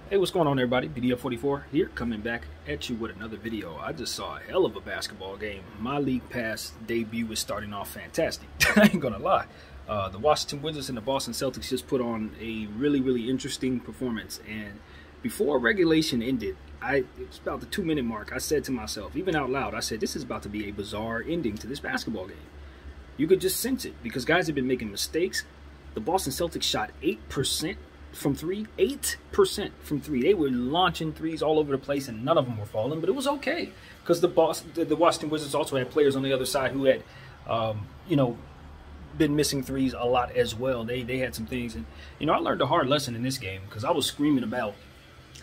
Hey, what's going on, everybody? BDF44 here, coming back at you with another video. I just saw a hell of a basketball game. My League Pass debut is starting off fantastic. I ain't gonna lie. The Washington Wizards and the Boston Celtics just put on a really interesting performance. And before regulation ended, it's about the 2-minute mark, I said to myself, even out loud, I said, this is about to be a bizarre ending to this basketball game. You could just sense it because guys have been making mistakes. The Boston Celtics shot 8% from three. 8% from three. They were launching threes all over the place, and none of them were falling. But it was okay because the Washington Wizards also had players on the other side who had, been missing threes a lot as well. They had some things, and I learned a hard lesson in this game because I was screaming about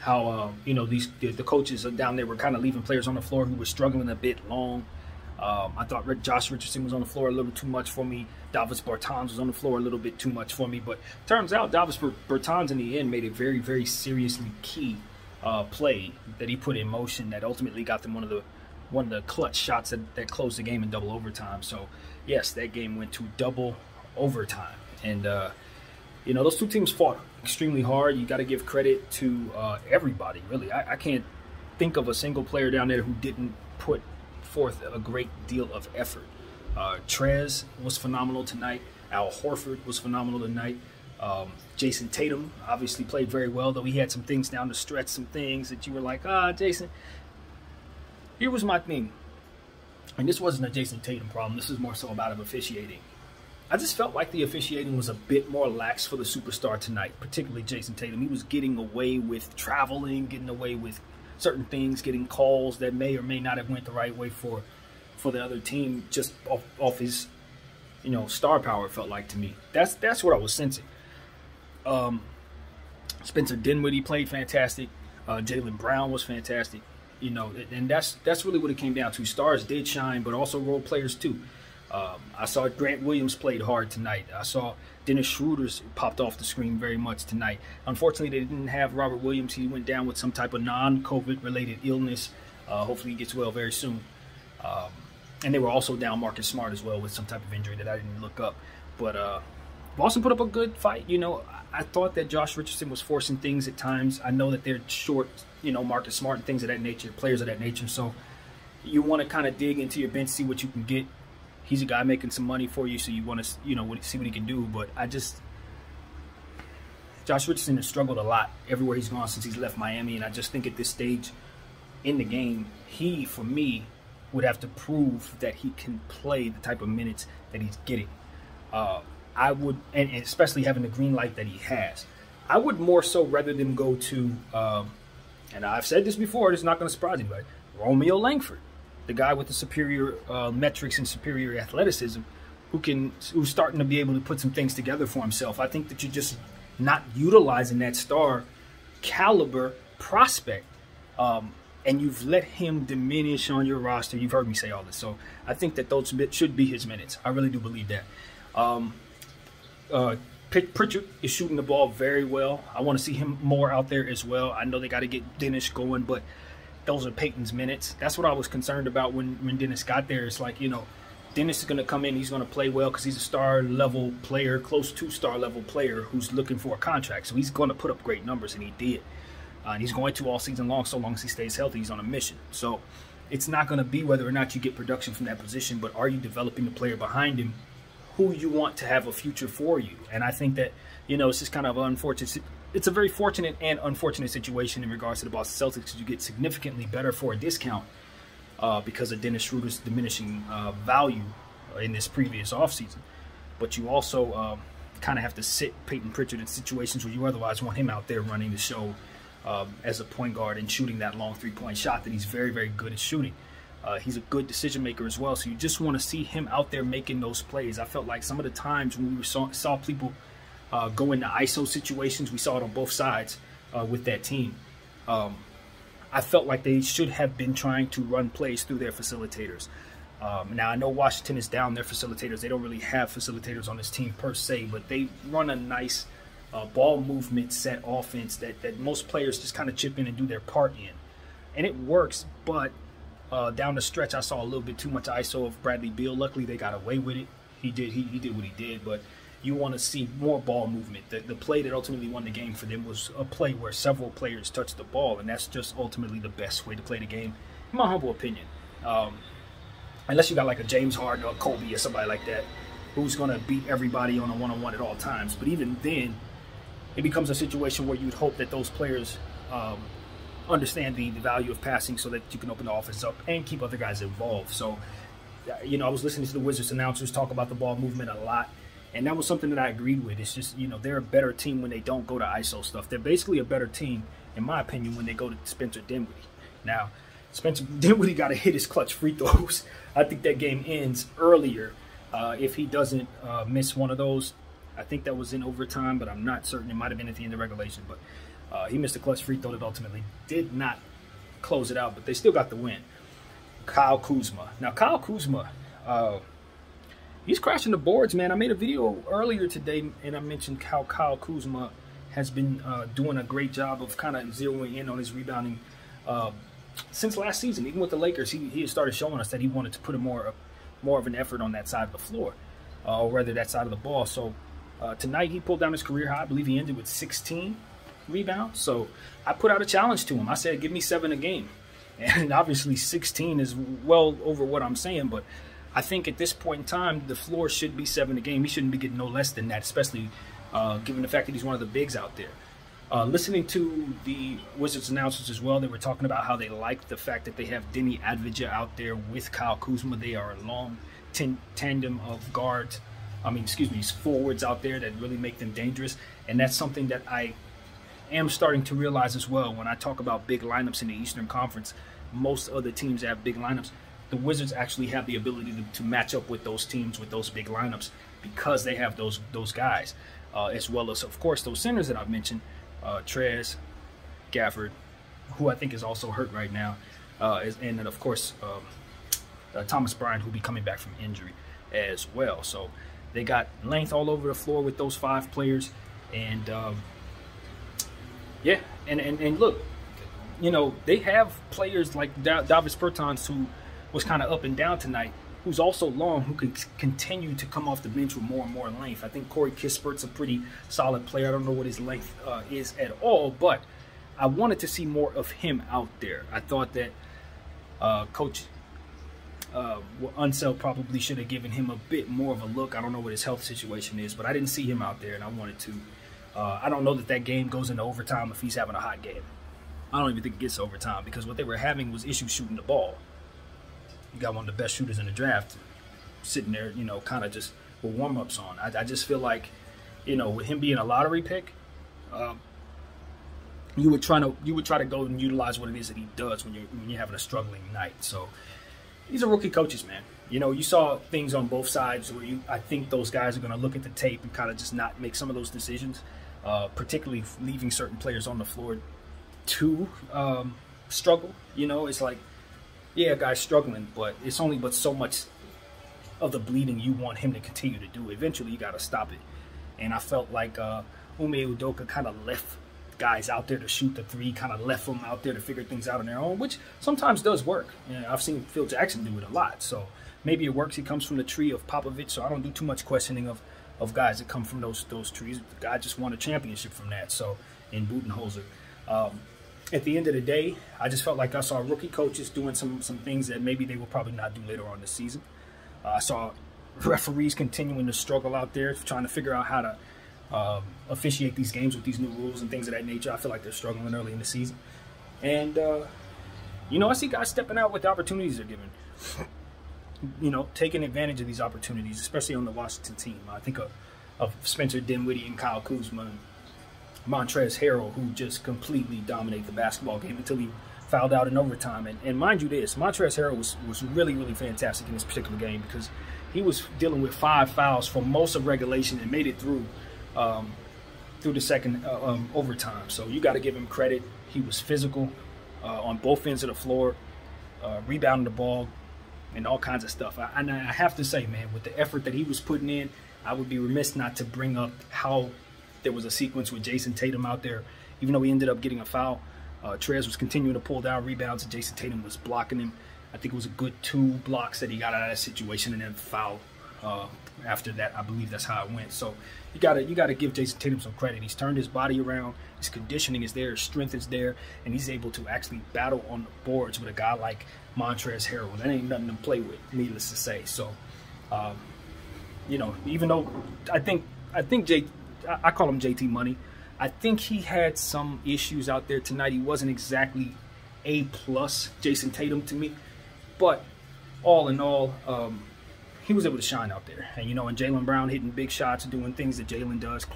how the coaches down there were kind of leaving players on the floor who were struggling a bit long. I thought Josh Richardson was on the floor a little too much for me. Davis Bertans was on the floor a little bit too much for me. But turns out Davis Bertans in the end made a very seriously key play that he put in motion that ultimately got them one of the clutch shots that closed the game in double overtime. So yes, that game went to double overtime, and those two teams fought extremely hard. You got to give credit to everybody, really. I can't think of a single player down there who didn't put forth a great deal of effort. Trez was phenomenal tonight. Al Horford was phenomenal tonight. Jason Tatum obviously played very well, though he had some things down the stretch, some things that you were like, Jason. Here was my thing. And this wasn't a Jason Tatum problem. This is more so about him officiating. I just felt like the officiating was a bit more lax for the superstar tonight, particularly Jason Tatum. He was getting away with traveling, getting away with certain things, getting calls that may or may not have went the right way for the other team, just off his star power. It felt like to me. That's what I was sensing. Spencer Dinwiddie played fantastic. Jaylen Brown was fantastic. And that's really what it came down to. Stars did shine, but also role players too. I saw Grant Williams played hard tonight. I saw Dennis Schroeder popped off the screen very much tonight. Unfortunately, they didn't have Robert Williams. He went down with some type of non-COVID related illness. Hopefully he gets well very soon. And they were also down Marcus Smart as well with some type of injury that I didn't look up. But Boston put up a good fight. I thought that Josh Richardson was forcing things at times. I know that they're short, Marcus Smart and things of that nature, players of that nature. So you want to kind of dig into your bench, see what you can get. He's a guy making some money for you, so you want to, see what he can do. But Josh Richardson has struggled a lot everywhere he's gone since he's left Miami, and I just think at this stage in the game, he, for me, would have to prove that he can play the type of minutes that he's getting. I would, and especially having the green light that he has, I would more so rather than go to, and I've said this before, it's not going to surprise anybody, Romeo Langford. The guy with the superior metrics and superior athleticism who's starting to be able to put some things together for himself. I think that you're just not utilizing that star caliber prospect, and you've let him diminish on your roster. You've heard me say all this. So I think that those should be his minutes. I really do believe that. Pritchard is shooting the ball very well. I want to see him more out there as well. I know they got to get Dennis going, but those are Peyton's minutes. That's what I was concerned about when Dennis got there. It's like, Dennis is going to come in. He's going to play well because he's a star-level player, close to star-level player who's looking for a contract. So he's going to put up great numbers, and he did. And he's going to all season long, so long as he stays healthy. He's on a mission. So it's not going to be whether or not you get production from that position, but are you developing the player behind him who you want to have a future for you? And I think that, it's just kind of unfortunate. It's a very fortunate and unfortunate situation in regards to the Boston Celtics because you get significantly better for a discount because of Dennis Schroeder's diminishing value in this previous offseason. But you also kind of have to sit Peyton Pritchard in situations where you otherwise want him out there running the show as a point guard and shooting that long three-point shot that he's very good at shooting. He's a good decision maker as well, so you just want to see him out there making those plays. I felt like some of the times when we saw people go into ISO situations, we saw it on both sides with that team. I felt like they should have been trying to run plays through their facilitators. Now, I know Washington is down their facilitators. They don't really have facilitators on this team per se, but they run a nice ball movement set offense that most players just kind of chip in and do their part in. And it works, but down the stretch, I saw a little bit too much ISO of Bradley Beal. Luckily, they got away with it. He did what he did, but You want to see more ball movement. The play that ultimately won the game for them was a play where several players touched the ball, and that's just ultimately the best way to play the game, in my humble opinion. Unless you got like a James Harden or a Kobe or somebody like that, who's going to beat everybody on a one-on-one at all times. But even then, it becomes a situation where you'd hope that those players understand the value of passing so that you can open the offense up and keep other guys involved. So, you know, I was listening to the Wizards announcers talk about the ball movement a lot, and that was something that I agreed with. It's just, you know, they're a better team when they don't go to ISO stuff. They're basically a better team, in my opinion, when they go to Spencer Dinwiddie. Now, Spencer Dinwiddie got to hit his clutch free throws. I think that game ends earlier if he doesn't miss one of those. I think that was in overtime, but I'm not certain. It might have been at the end of regulation. But he missed a clutch free throw that ultimately did not close it out, but they still got the win. Kyle Kuzma. Now, Kyle Kuzma, he's crashing the boards, man. I made a video earlier today, and I mentioned how Kyle Kuzma has been doing a great job of kind of zeroing in on his rebounding since last season. Even with the Lakers, he had started showing us that he wanted to put more of an effort on that side of the floor, or rather that side of the ball. So tonight he pulled down his career high. I believe he ended with 16 rebounds. So I put out a challenge to him. I said, give me 7 a game. And obviously 16 is well over what I'm saying, but I think at this point in time, the floor should be 7 a game. He shouldn't be getting no less than that, especially given the fact that he's one of the bigs out there. Listening to the Wizards announcers as well, they were talking about how they like the fact that they have Deni Avdija out there with Kyle Kuzma. They are a long tandem of guards, forwards out there that really make them dangerous. And that's something that I am starting to realize as well. When I talk about big lineups in the Eastern Conference, most other teams have big lineups. The Wizards actually have the ability to match up with those teams with those big lineups because they have those guys, as well as, of course, those centers that I've mentioned. Trez, Gafford, who I think is also hurt right now, and then of course Thomas Bryant, who'll be coming back from injury as well. So they got length all over the floor with those 5 players, and yeah, and look, you know, they have players like Davis Bertans, who was kind of up and down tonight, who's also long, who can continue to come off the bench with more and more length. I think Corey Kispert's a pretty solid player. I don't know what his length is at all, but I wanted to see more of him out there. I thought that Coach Unseld probably should have given him a bit more of a look. I don't know what his health situation is, but I didn't see him out there, and I wanted to. I don't know that game goes into overtime if he's having a hot game. I don't even think it gets to overtime, because what they were having was issues shooting the ball. You got one of the best shooters in the draft sitting there, you know, kind of just with warm-ups on. I just feel like, you know, with him being a lottery pick, you would try to go and utilize what it is that he does when you're having a struggling night. So these are rookie coaches, man. You know, you saw things on both sides where I think those guys are going to look at the tape and kind of just not make some of those decisions, particularly leaving certain players on the floor to struggle. You know, it's like, yeah, a guy's struggling, but it's only but so much of the bleeding you want him to continue to do. Eventually, you got to stop it. And I felt like Ime Udoka kind of left guys out there to shoot the 3, kind of left them out there to figure things out on their own, which sometimes does work. You know, I've seen Phil Jackson do it a lot. So maybe it works. He comes from the tree of Popovich, so I don't do too much questioning of guys that come from those trees. The guy just won a championship from that, so in Budenholzer. At the end of the day, I just felt like I saw rookie coaches doing some things that maybe they will probably not do later on this season. I saw referees continuing to struggle out there, trying to figure out how to officiate these games with these new rules and things of that nature. I feel like they're struggling early in the season. And, you know, I see guys stepping out with the opportunities they're given. You know, taking advantage of these opportunities, especially on the Washington team. I think of Spencer Dinwiddie and Kyle Kuzma and Montrezl Harrell, who just completely dominate the basketball game until he fouled out in overtime. And mind you this, Montrezl Harrell was really, really fantastic in this particular game, because he was dealing with 5 fouls for most of regulation and made it through the second overtime. So you got to give him credit. He was physical on both ends of the floor, rebounding the ball, and all kinds of stuff. And I have to say, man, with the effort that he was putting in, I would be remiss not to bring up how there was a sequence with Jason Tatum out there. Even though he ended up getting a foul, Trez was continuing to pull down rebounds, and Jason Tatum was blocking him. I think it was a good 2 blocks that he got out of that situation, and then foul After that, I believe that's how it went. So you gotta give Jason Tatum some credit. He's turned his body around. His conditioning is there. His strength is there, and he's able to actually battle on the boards with a guy like Montrezl Harrell. That ain't nothing to play with, needless to say. So, you know, even though I think I call him JT Money. I think he had some issues out there tonight. He wasn't exactly A+ Jason Tatum to me, but all in all, he was able to shine out there. And, you know, and Jaylen Brown hitting big shots, doing things that Jaylen does,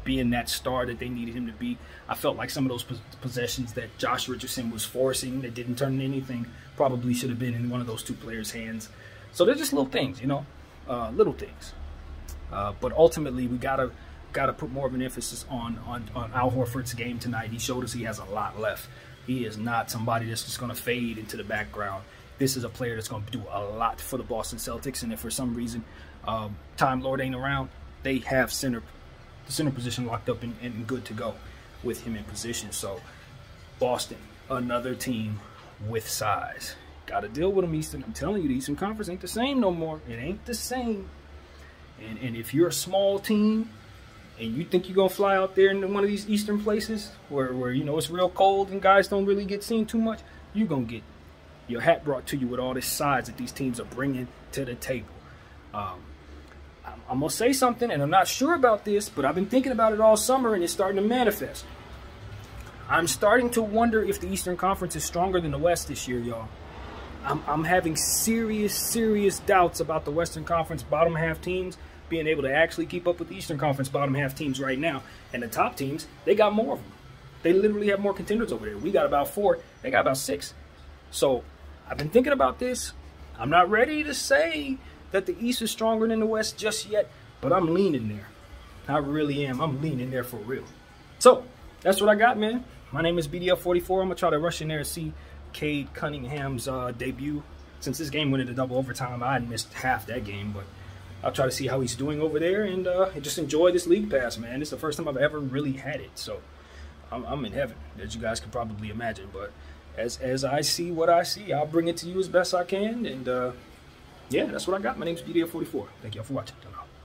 being that star that they needed him to be. I felt like some of those possessions that Josh Richardson was forcing that didn't turn into anything probably should have been in one of those two players' hands. So they're just little things, you know, little things. But ultimately, we gotta put more of an emphasis on Al Horford's game tonight. He showed us he has a lot left. He is not somebody that's just going to fade into the background. This is a player that's going to do a lot for the Boston Celtics, and if for some reason Time Lord ain't around, they have the center position locked up and good to go with him in position. So Boston, another team with size. Got to deal with them, Eastern. I'm telling you, the Eastern Conference ain't the same no more. It ain't the same. And if you're a small team and you think you're going to fly out there into one of these Eastern places where you know, it's real cold and guys don't really get seen too much, you're going to get your hat brought to you with all this size that these teams are bringing to the table. I'm going to say something, and I'm not sure about this, but I've been thinking about it all summer, and it's starting to manifest. I'm starting to wonder if the Eastern Conference is stronger than the West this year, y'all. I'm having serious doubts about the Western Conference bottom half teams being able to actually keep up with the Eastern Conference bottom half teams right now. And the top teams, they got more of them. They literally have more contenders over there. We got about 4. They got about 6. So I've been thinking about this. I'm not ready to say that the East is stronger than the West just yet, but I'm leaning there. I really am. I'm leaning there for real. So that's what I got, man. My name is BDF44. I'm going to try to rush in there and see Cade Cunningham's debut. Since this game went into double overtime, I had missed half that game, but I'll try to see how he's doing over there and just enjoy this league pass, man. This is the first time I've ever really had it, so I'm in heaven, as you guys can probably imagine. But as I see what I see, I'll bring it to you as best I can, and yeah, that's what I got. My name's BDF44. Thank y'all for watching.